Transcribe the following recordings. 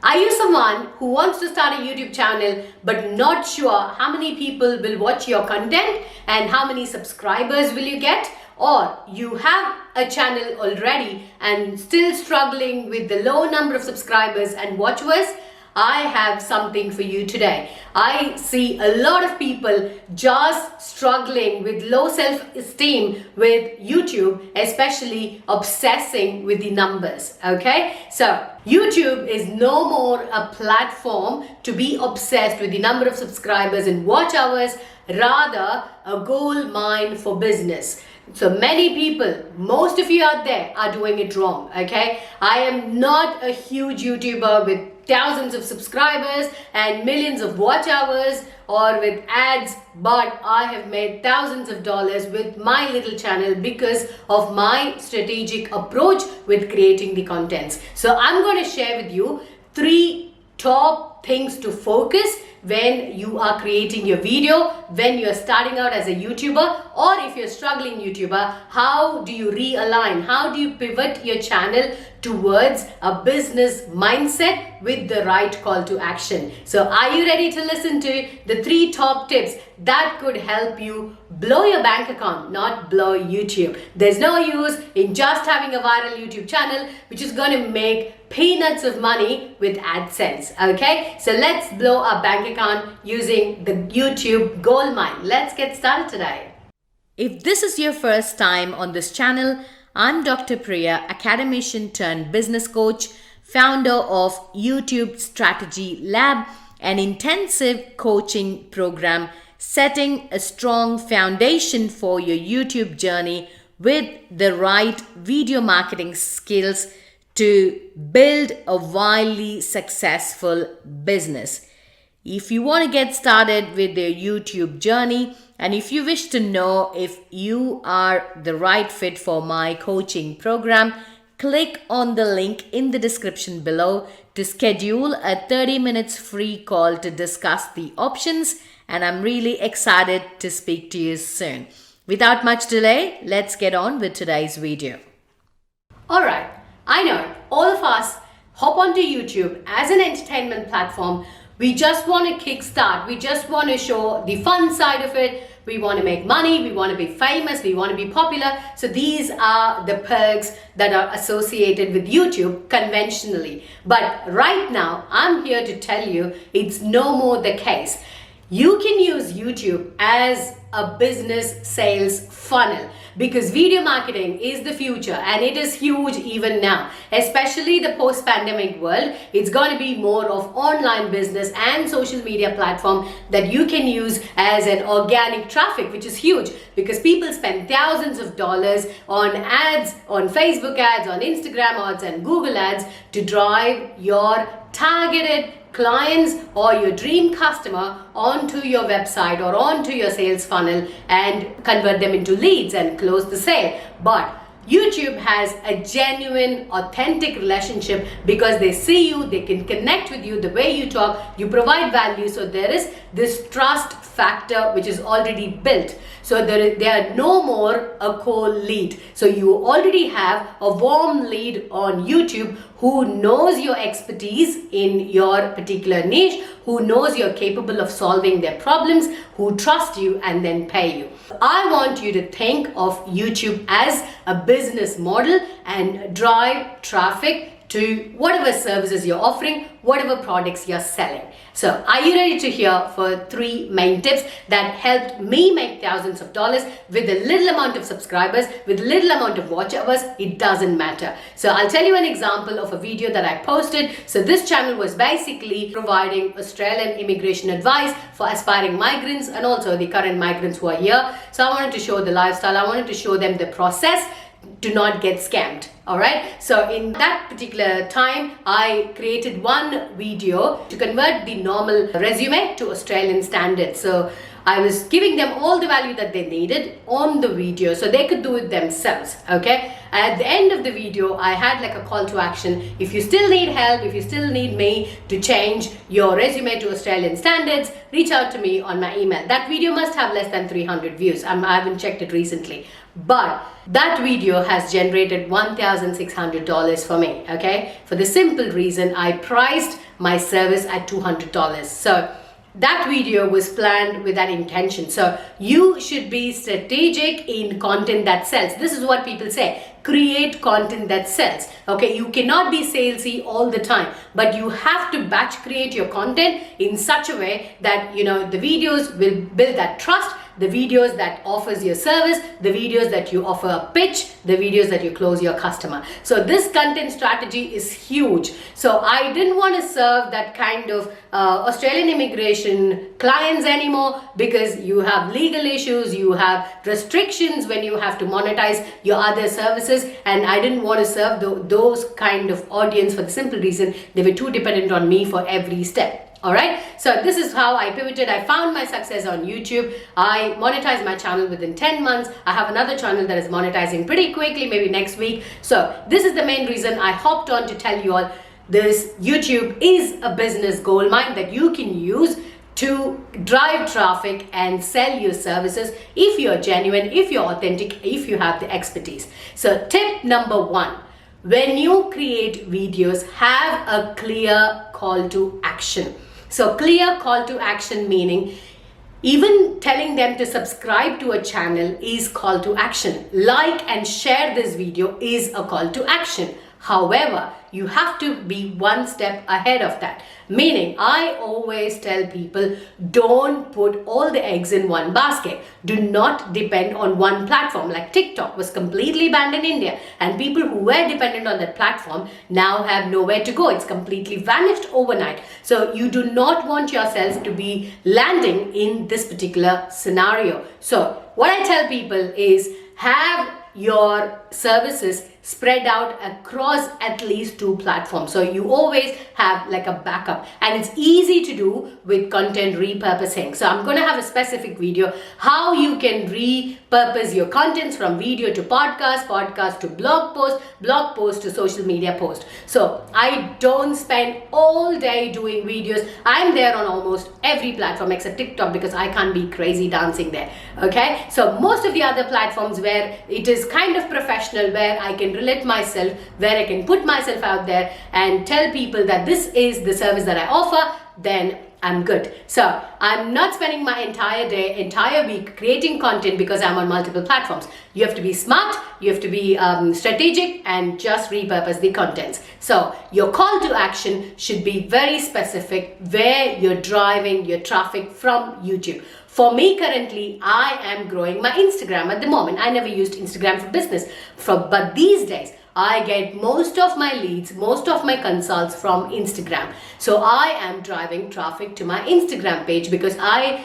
Are you someone who wants to start a YouTube channel but not sure how many people will watch your content and how many subscribers will you get? Or you have a channel already and still struggling with the low number of subscribers and watch hours? I have something for you today. I see a lot of people just struggling with low self-esteem with YouTube, especially obsessing with the numbers, okay? So YouTube is no more a platform to be obsessed with the number of subscribers and watch hours, rather a gold mine for business. So many people, most of you out there are doing it wrong, okay? I am not a huge YouTuber with thousands of subscribers and millions of watch hours or with ads, but I have made thousands of dollars with my little channel because of my strategic approach with creating the contents. So I'm going to share with you 3 top things to focus when you are creating your video, when you're starting out as a YouTuber, or if you're struggling YouTuber, how do you realign? How do you pivot your channel towards a business mindset with the right call to action? So are you ready to listen to the 3 top tips that could help you blow your bank account, not blow YouTube? There's no use in just having a viral YouTube channel which is going to make peanuts of money with AdSense, okay? So let's blow our bank account using the YouTube gold mine. Let's get started today. If this is your first time on this channel, I'm Dr. Priya, academician turned business coach, founder of YouTube Strategy Lab, an intensive coaching program setting a strong foundation for your YouTube journey with the right video marketing skills to build a wildly successful business. If you want to get started with your YouTube journey, and if you wish to know if you are the right fit for my coaching program, click on the link in the description below to schedule a 30 minutes free call to discuss the options, and I'm really excited to speak to you soon. Without much delay, let's get on with today's video. Alright, I know all of us hop onto YouTube as an entertainment platform. We just want to kickstart. We just want to show the fun side of it. We want to make money. We want to be famous. We want to be popular. So these are the perks that are associated with YouTube conventionally. But right now, I'm here to tell you it's no more the case. You can use YouTube as a business sales funnel because video marketing is the future and it is huge even now, especially the post-pandemic world. It's going to be more of online business and social media platform that you can use as an organic traffic, which is huge because people spend thousands of dollars on ads, on Facebook ads, on Instagram ads and Google ads to drive your targeted clients or your dream customer onto your website or onto your sales funnel and convert them into leads and close the sale. But YouTube has a genuine, authentic relationship because they see you, they can connect with you, the way you talk, you provide value. So there is this trust factor which is already built. So they are no more a cold lead. So you already have a warm lead on YouTube who knows your expertise in your particular niche, who knows you're capable of solving their problems, who trust you and then pay you. I want you to think of YouTube as a business model and drive traffic to whatever services you're offering, whatever products you're selling. So are you ready to hear for 3 main tips that helped me make thousands of dollars with a little amount of subscribers, with little amount of watch hours? It doesn't matter. So I'll tell you an example of a video that I posted. So this channel was basically providing Australian immigration advice for aspiring migrants and also the current migrants who are here. So I wanted to show the lifestyle. I wanted to show them the process to not get scammed. All right, so in that particular time I created one video to convert the normal resume to Australian standards. So I was giving them all the value that they needed on the video so they could do it themselves. Okay, at the end of the video I had like a call to action. If you still need help, if you still need me to change your resume to Australian standards, reach out to me on my email. That video must have less than 300 views. I haven't checked it recently, but that video has generated $1,600 for me. Okay, for the simple reason I priced my service at $200. So that video was planned with that intention. So you should be strategic in content that sells. This is what people say: create content that sells. Okay, you cannot be salesy all the time, but you have to batch create your content in such a way that the videos will build that trust, the videos that offers your service, the videos that you offer a pitch, the videos that you close your customer. So this content strategy is huge. So I didn't want to serve that kind of Australian immigration clients anymore, because you have legal issues, you have restrictions when you have to monetize your other services, and I didn't want to serve those kind of audience for the simple reason they were too dependent on me for every step. Alright, so this is how I pivoted. I found my success on YouTube. I monetized my channel within 10 months. I have another channel that is monetizing pretty quickly, maybe next week. So this is the main reason I hopped on to tell you all this YouTube is a business gold mine that you can use to drive traffic and sell your services if you're genuine, if you're authentic, if you have the expertise. So tip number 1. When you create videos, have a clear call to action. So clear call to action meaning even telling them to subscribe to a channel is call to action. Like and share this video is a call to action. However, you have to be one step ahead of that. Meaning, I always tell people, don't put all the eggs in one basket. Do not depend on one platform. Like TikTok was completely banned in India, and people who were dependent on that platform now have nowhere to go. It's completely vanished overnight. So you do not want yourself to be landing in this particular scenario. So what I tell people is, have your services spread out across at least 2 platforms. So you always have like a backup, and it's easy to do with content repurposing. So I'm going to have a specific video how you can repurpose your contents from video to podcast, podcast to blog post to social media post. So I don't spend all day doing videos. I'm there on almost every platform except TikTok because I can't be crazy dancing there. Okay, so most of the other platforms where it is kind of professional, where I can relate myself, where I can put myself out there and tell people that this is the service that I offer, then I'm good. So I'm not spending my entire day, entire week creating content because I'm on multiple platforms. You have to be smart, you have to be strategic, and just repurpose the contents. So your call to action should be very specific where you're driving your traffic from YouTube. For me currently, I am growing my Instagram at the moment. I never used Instagram for business, but these days, I get most of my leads, most of my consults from Instagram. So I am driving traffic to my Instagram page because I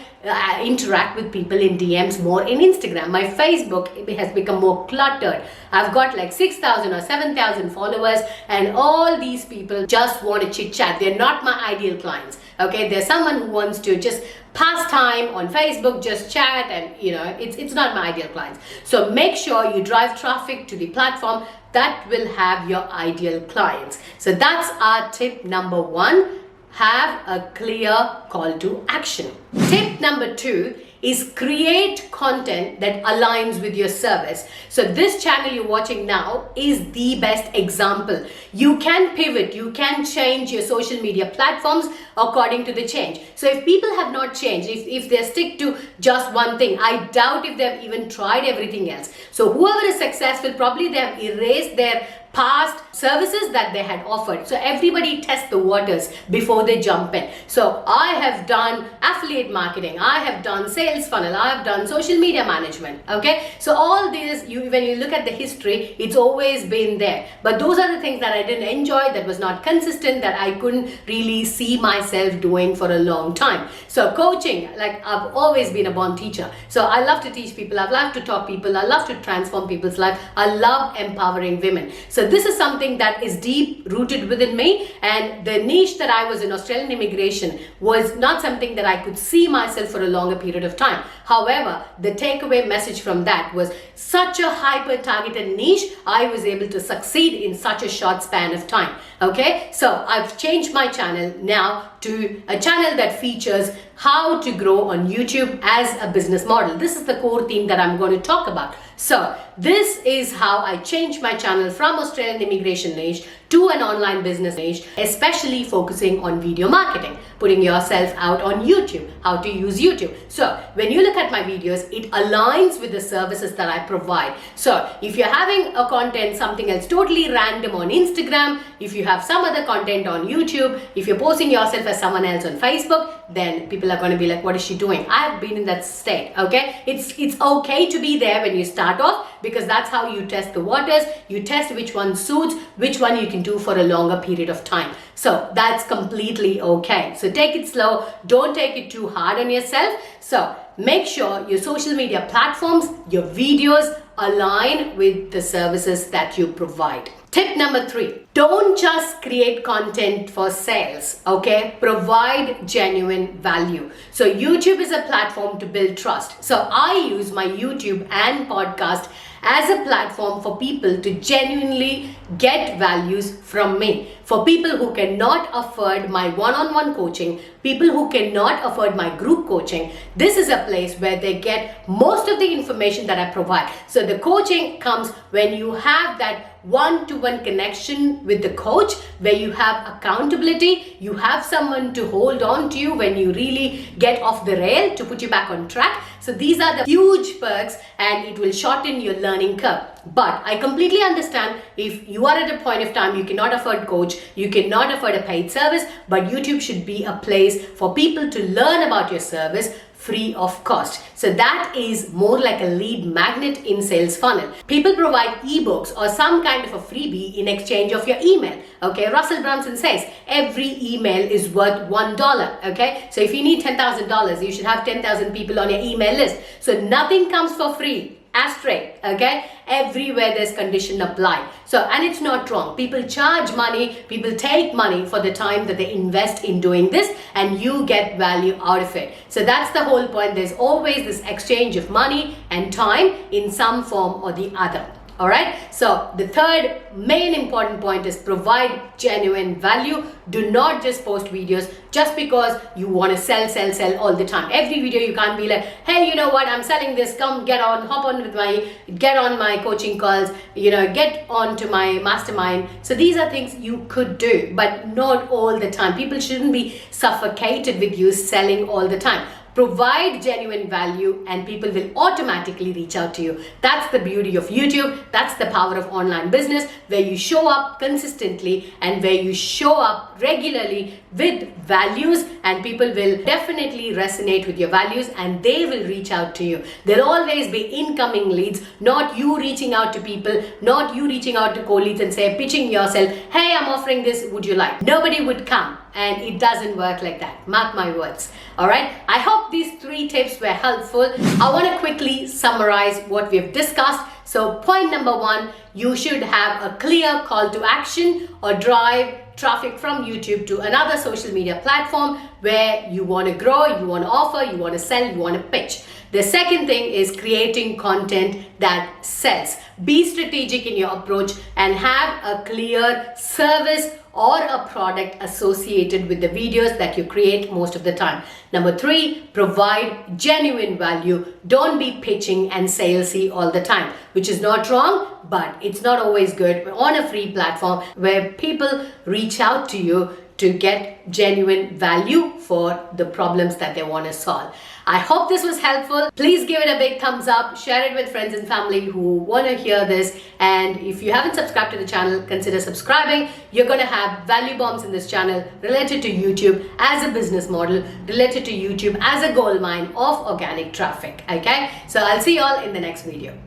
interact with people in DMs more in Instagram. My Facebook has become more cluttered. I've got like 6,000 or 7,000 followers, and all these people just want to chit chat. They're not my ideal clients. Okay, there's someone who wants to just pass time on Facebook, just chat, and it's not my ideal clients. So make sure you drive traffic to the platform that will have your ideal clients. So that's our tip number 1. Have a clear call to action. Tip number 2 is create content that aligns with your service. So this channel you're watching now is the best example. You can pivot, you can change your social media platforms according to the change. So if people have not changed, if they stick to just one thing, I doubt if they've even tried everything else. So whoever is successful, probably they have erased their past services that they had offered. So everybody tests the waters before they jump in. So I have done affiliate marketing, I have done sales funnel, I have done social media management. Okay, so all this, when you look at the history, it's always been there. But those are the things that I didn't enjoy, that was not consistent, that I couldn't really see myself doing for a long time. So coaching, like I've always been a born teacher. So I love to teach people, I love to talk people, I love to transform people's life, I love empowering women. So So this is something that is deep rooted within me, and the niche that I was in, Australian immigration, was not something that I could see myself for a longer period of time. However, the takeaway message from that was such a hyper targeted niche, I was able to succeed in such a short span of time. Okay, so I've changed my channel now to a channel that features how to grow on YouTube as a business model. This is the core theme that I'm going to talk about. So this is how I changed my channel from Australian immigration niche to an online business niche, especially focusing on video marketing, putting yourself out on YouTube, how to use YouTube. So when you look at my videos, it aligns with the services that I provide. So if you're having a content, something else totally random on Instagram, if you have some other content on YouTube, if you're posting yourself as someone else on Facebook, then people are going to be like, what is she doing? I have been in that state. Okay, it's okay to be there when you start off, because that's how you test the waters. You test which one suits, which one you can do for a longer period of time. So that's completely okay. So take it slow, don't take it too hard on yourself. So make sure your social media platforms, your videos align with the services that you provide. Tip number 3, don't just create content for sales, okay? Provide genuine value. So YouTube is a platform to build trust. So I use my YouTube and podcast as a platform for people to genuinely get values from me. For people who cannot afford my one-on-one coaching, people who cannot afford my group coaching, this is a place where they get most of the information that I provide. So the coaching comes when you have that one-to-one connection with the coach, where you have accountability, you have someone to hold on to you when you really get off the rail to put you back on track. So these are the huge perks, and it will shorten your learning curve. But I completely understand if you are at a point of time you cannot afford coach, you cannot afford a paid service, but YouTube should be a place for people to learn about your service free of cost. So that is more like a lead magnet in sales funnel. People provide ebooks or some kind of a freebie in exchange of your email. Okay, Russell Brunson says every email is worth $1. Okay, so if you need $10,000, you should have 10,000 people on your email list. So nothing comes for free. Asterisk, okay? Everywhere there's condition applied. So, and it's not wrong. People charge money, people take money for the time that they invest in doing this, and you get value out of it. So that's the whole point. There's always this exchange of money and time in some form or the other. All right, so the third main important point is provide genuine value. Do not just post videos just because you want to sell all the time. Every video you can't be like, hey, you know what, I'm selling this, come get on, hop on with get on my coaching calls, get on to my mastermind. So these are things you could do, but not all the time. People shouldn't be suffocated with you selling all the time. Provide genuine value and people will automatically reach out to you. That's the beauty of YouTube. That's the power of online business, where you show up consistently and where you show up regularly with values, and people will definitely resonate with your values and they will reach out to you. There'll always be incoming leads, not you reaching out to people, not you reaching out to co-leads and pitching yourself, hey, I'm offering this, would you like? Nobody would come. And it doesn't work like that. Mark my words. All right. I hope these 3 tips were helpful. I want to quickly summarize what we've discussed. So point number 1, you should have a clear call to action or drive traffic from YouTube to another social media platform where you want to grow, you want to offer, you want to sell, you want to pitch. The second thing is creating content that sells. Be strategic in your approach and have a clear service or a product associated with the videos that you create most of the time. Number 3, provide genuine value. Don't be pitching and salesy all the time, which is not wrong, but it's not always good. We're on a free platform where people reach out to you to get genuine value for the problems that they want to solve. I hope this was helpful. Please give it a big thumbs up, share it with friends and family who want to hear this, and if you haven't subscribed to the channel, consider subscribing. You're going to have value bombs in this channel related to YouTube as a business model, related to YouTube as a gold mine of organic traffic. Okay, so I'll see you all in the next video.